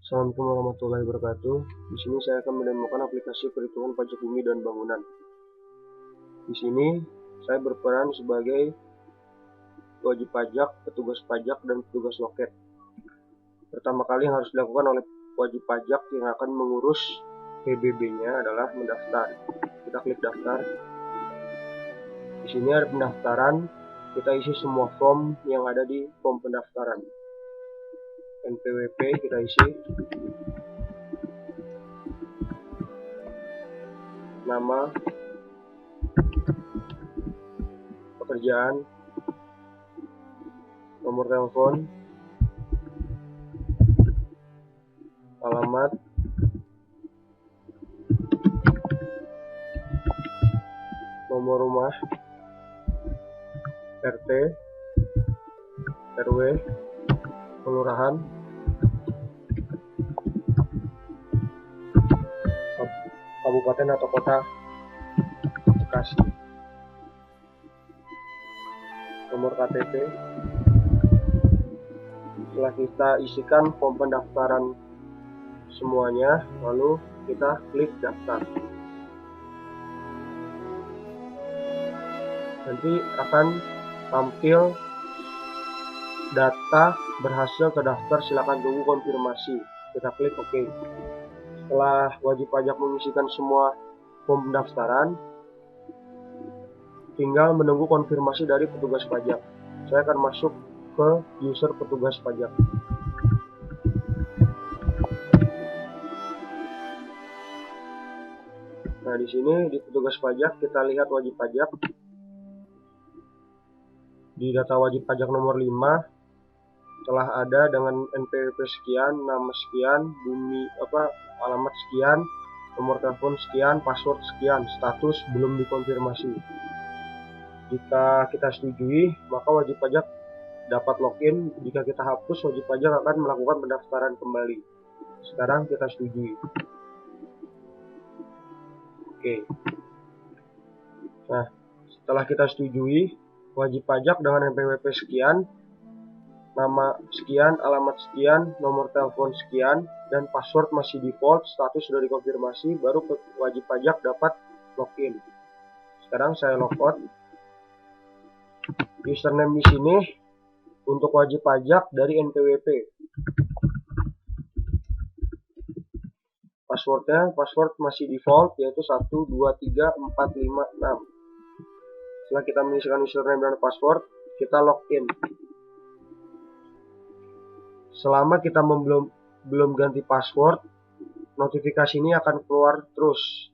Assalamualaikum warahmatullahi wabarakatuh. Di sini saya akan menemukan aplikasi perhitungan pajak bumi dan bangunan. Di sini saya berperan sebagai wajib pajak, petugas pajak, dan petugas loket. Pertama kali yang harus dilakukan oleh wajib pajak yang akan mengurus PBB-nya adalah mendaftar. Kita klik daftar. Di sini ada pendaftaran. Kita isi semua form yang ada di form pendaftaran. NPWP kita isi, nama, pekerjaan, nomor telepon, alamat, nomor rumah, RT, RW, kelurahan, kabupaten atau kota Bekasi, nomor KTP. Setelah kita isikan form pendaftaran semuanya, lalu kita klik daftar. Nanti akan tampil data berhasil terdaftar, silakan tunggu konfirmasi. Kita klik OK. Setelah wajib pajak mengisikan semua form pendaftaran, tinggal menunggu konfirmasi dari petugas pajak. Saya akan masuk ke user petugas pajak. Nah, di sini di petugas pajak kita lihat wajib pajak. Di data wajib pajak nomor 5 telah ada dengan NPWP sekian, nama sekian, alamat sekian, nomor telepon sekian, password sekian, status belum dikonfirmasi. Jika kita setujui, maka wajib pajak dapat login. Jika kita hapus, wajib pajak akan melakukan pendaftaran kembali. Sekarang kita setujui. Oke. Nah, setelah kita setujui, wajib pajak dengan NPWP sekian, nama sekian, alamat sekian, nomor telepon sekian, dan password masih default, status sudah dikonfirmasi, baru wajib pajak dapat login. Sekarang saya logout. Username di sini untuk wajib pajak dari NPWP. Password masih default, yaitu 123456. Setelah kita mengisikan username dan password, kita login. Selama kita belum ganti password, notifikasi ini akan keluar terus.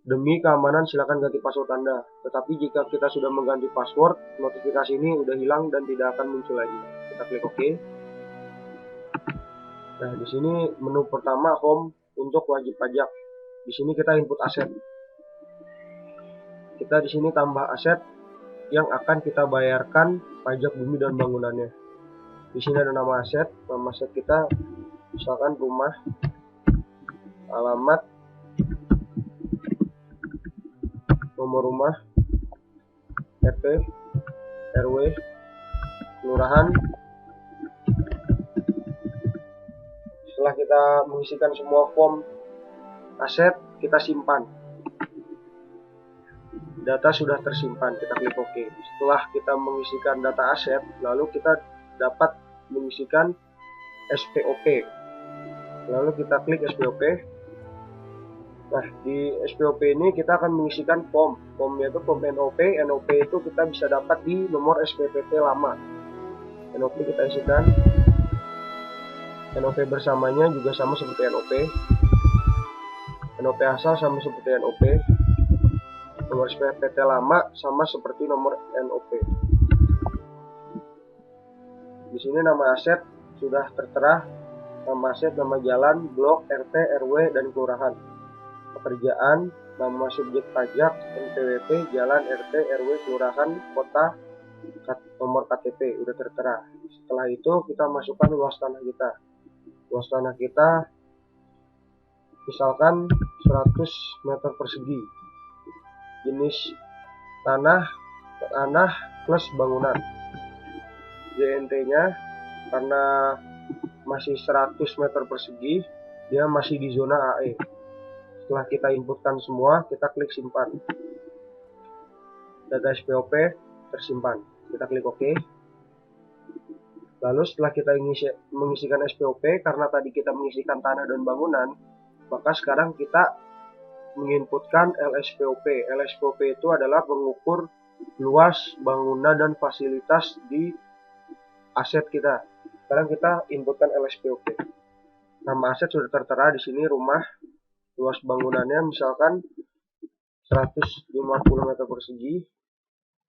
Demi keamanan silakan ganti password Anda. Tetapi jika kita sudah mengganti password, notifikasi ini udah hilang dan tidak akan muncul lagi. Kita klik OK. Nah, di sini menu pertama home untuk wajib pajak. Di sini kita input aset. Kita di sini tambah aset yang akan kita bayarkan pajak bumi dan bangunannya. Di sini ada nama aset kita misalkan rumah, alamat, nomor rumah, RT, RW, kelurahan. Setelah kita mengisikan semua form aset, kita simpan. Data sudah tersimpan, kita klik OK. Setelah kita mengisikan data aset, lalu kita dapat mengisikan SPOP. Lalu kita klik SPOP. Nah, di SPOP ini kita akan mengisikan form. Formnya itu form NOP. NOP itu kita bisa dapat di nomor SPPT lama. NOP kita isikan. NOP bersamanya juga sama seperti NOP. NOP asal sama seperti NOP. Nomor SPPT lama sama seperti nomor NOP. Di sini nama aset sudah tertera. Nama aset, nama jalan, blok, RT, RW, dan kelurahan. Pekerjaan, nama subjek pajak, NPWP, jalan, RT, RW, kelurahan, kota, nomor KTP udah tertera. Setelah itu kita masukkan luas tanah kita. Luas tanah kita misalkan 100 meter persegi. Jenis tanah plus bangunan. JNT-nya karena masih 100 meter persegi, dia masih di zona AE. Setelah kita inputkan semua, kita klik simpan. Data SPOP tersimpan. Kita klik OK. Lalu setelah kita mengisikan SPOP, karena tadi kita mengisikan tanah dan bangunan, maka sekarang kita menginputkan LSPOP. LSPOP itu adalah pengukur luas bangunan dan fasilitas di aset kita. Sekarang kita inputkan LSPOP. Nama aset sudah tertera di sini, rumah. Luas bangunannya misalkan 150 meter persegi,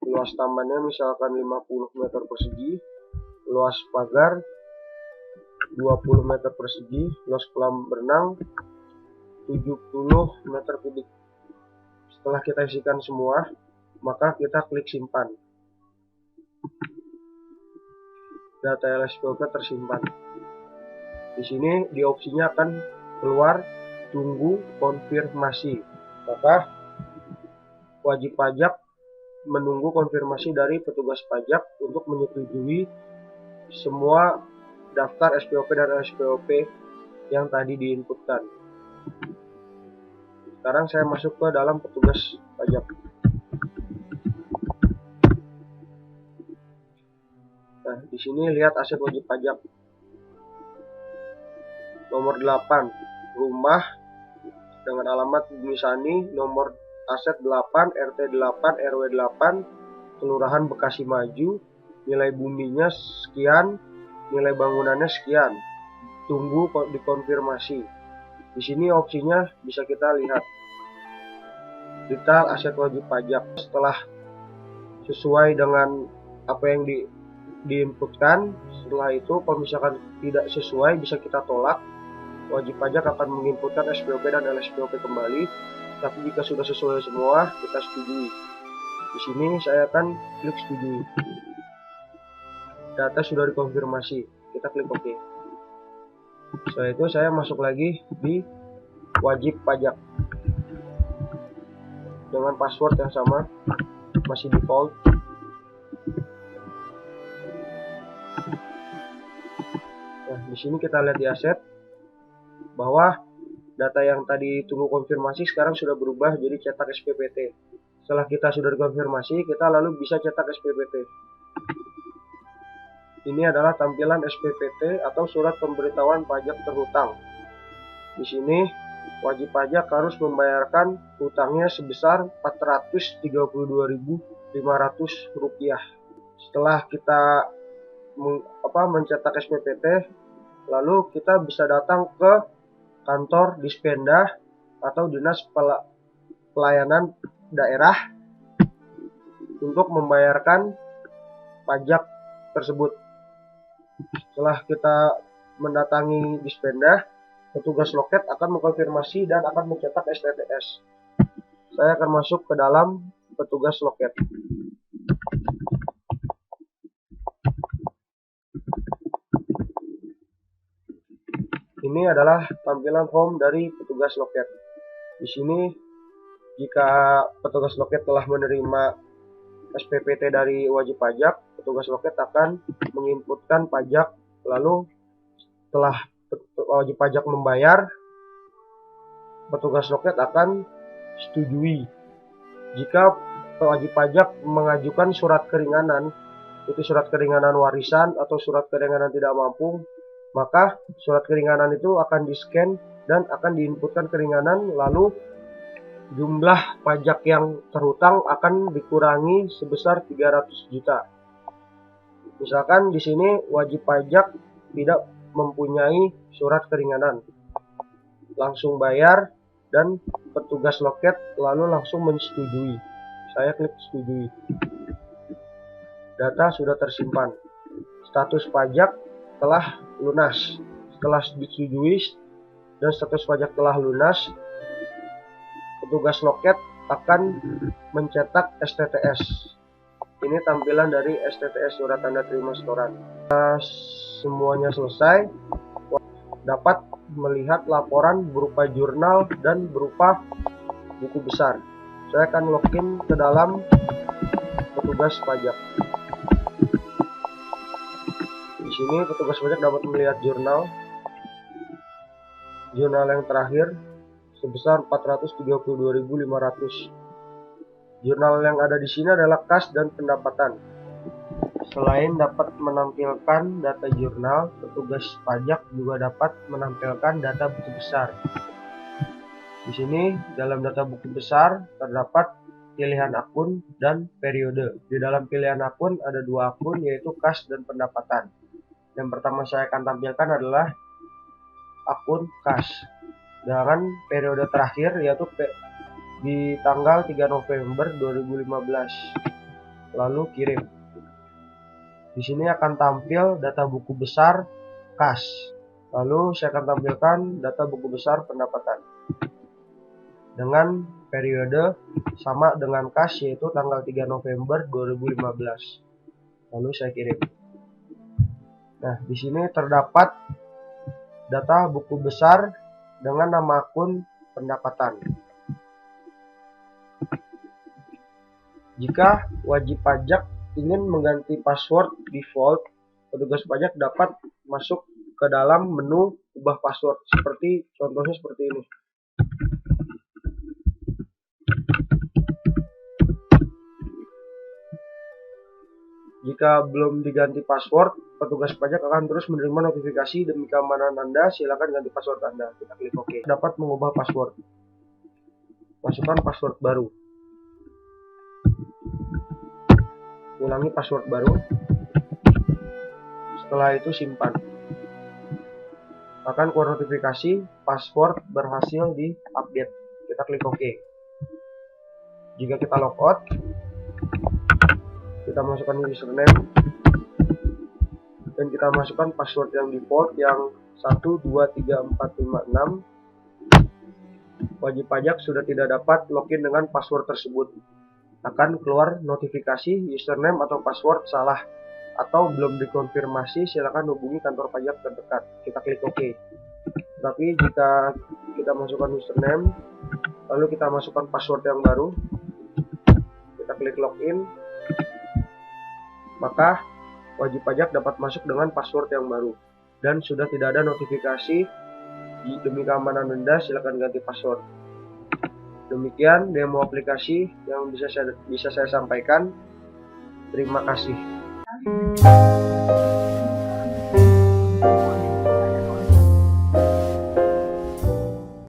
luas tamannya misalkan 50 meter persegi, luas pagar 20 meter persegi, luas kolam berenang 70 meter kubik. Setelah kita isikan semua, maka kita klik simpan. Data LSPOP tersimpan. Di sini di opsinya akan keluar tunggu konfirmasi. Maka wajib pajak menunggu konfirmasi dari petugas pajak untuk menyetujui semua daftar SPOP dan LSPOP yang tadi diinputkan. Sekarang saya masuk ke dalam petugas pajak. Nah, di sini lihat aset wajib pajak. Nomor 8, rumah dengan alamat Bumi Sani, nomor aset 8, RT 8, RW 8, Kelurahan Bekasi Maju, nilai buminya sekian, nilai bangunannya sekian. Tunggu dikonfirmasi. Di sini opsinya bisa kita lihat. Detail aset wajib pajak. Setelah sesuai dengan apa yang diinputkan, setelah itu kalau misalkan tidak sesuai bisa kita tolak. Wajib pajak akan menginputkan SPOP dan LSPOP kembali. Tapi jika sudah sesuai semua, kita setujui. Di sini saya akan klik setujui. Data sudah dikonfirmasi. Kita klik OK. Setelah itu saya masuk lagi di wajib pajak dengan password yang sama, masih default. Nah, di sini kita lihat di aset bahwa data yang tadi tunggu konfirmasi sekarang sudah berubah jadi cetak SPPT. Setelah kita sudah dikonfirmasi, kita lalu bisa cetak SPPT. Ini adalah tampilan SPPT atau surat pemberitahuan pajak terhutang. Di sini wajib pajak harus membayarkan hutangnya sebesar Rp432.500. Setelah kita mencetak SPPT, lalu kita bisa datang ke kantor Dispenda atau Dinas Pelayanan Daerah untuk membayarkan pajak tersebut. Setelah kita mendatangi Dispenda, petugas loket akan mengkonfirmasi dan akan mencetak STTS. Saya akan masuk ke dalam petugas loket. Ini adalah tampilan home dari petugas loket. Di sini, jika petugas loket telah menerima SPPT dari wajib pajak, petugas loket akan menginputkan pajak. Lalu, setelah wajib pajak membayar, petugas loket akan setujui. Jika wajib pajak mengajukan surat keringanan, itu surat keringanan warisan atau surat keringanan tidak mampu, maka surat keringanan itu akan di-scan dan akan diinputkan keringanan, lalu jumlah pajak yang terhutang akan dikurangi sebesar 300 juta. Misalkan di sini wajib pajak tidak mempunyai surat keringanan, langsung bayar dan petugas loket lalu langsung menyetujui. Saya klik setujui. Data sudah tersimpan. Status pajak telah lunas. Setelah disetujui dan status pajak telah lunas, petugas loket akan mencetak STTS. Ini tampilan dari STTS, surat tanda terima setoran. Semuanya selesai, dapat melihat laporan berupa jurnal dan berupa buku besar. Saya akan login ke dalam petugas pajak. Di sini petugas pajak dapat melihat jurnal yang terakhir sebesar 432.500. Jurnal yang ada di sini adalah kas dan pendapatan. Selain dapat menampilkan data jurnal, petugas pajak juga dapat menampilkan data buku besar. Di sini dalam data buku besar terdapat pilihan akun dan periode. Di dalam pilihan akun ada dua akun, yaitu kas dan pendapatan. Yang pertama saya akan tampilkan adalah akun kas dengan periode terakhir, yaitu di tanggal 3 November 2015. Lalu kirim. Di sini akan tampil data buku besar kas. Lalu saya akan tampilkan data buku besar pendapatan dengan periode sama dengan kas, yaitu tanggal 3 November 2015. Lalu saya kirim. Nah, di sini terdapat data buku besar dengan nama akun pendapatan. Jika wajib pajak ingin mengganti password default, petugas pajak dapat masuk ke dalam menu ubah password, seperti contohnya seperti ini. Jika belum diganti password, petugas pajak akan terus menerima notifikasi. Demi keamanan Anda, silakan ganti password Anda. Kita klik OK. Dapat mengubah password. Masukkan password baru. Ulangi password baru. Setelah itu simpan. Akan keluar notifikasi password berhasil diupdate. Kita klik OK. Jika kita logout, kita masukkan username dan kita masukkan password yang default yang 123456. Wajib pajak sudah tidak dapat login dengan password tersebut. Akan keluar notifikasi username atau password salah atau belum dikonfirmasi, silakan hubungi kantor pajak terdekat. Kita klik OK. Tapi jika kita masukkan username lalu kita masukkan password yang baru, kita klik login, maka wajib pajak dapat masuk dengan password yang baru dan sudah tidak ada notifikasi. Demi keamanan Anda, silakan ganti password. Demikian demo aplikasi yang bisa saya sampaikan. Terima kasih.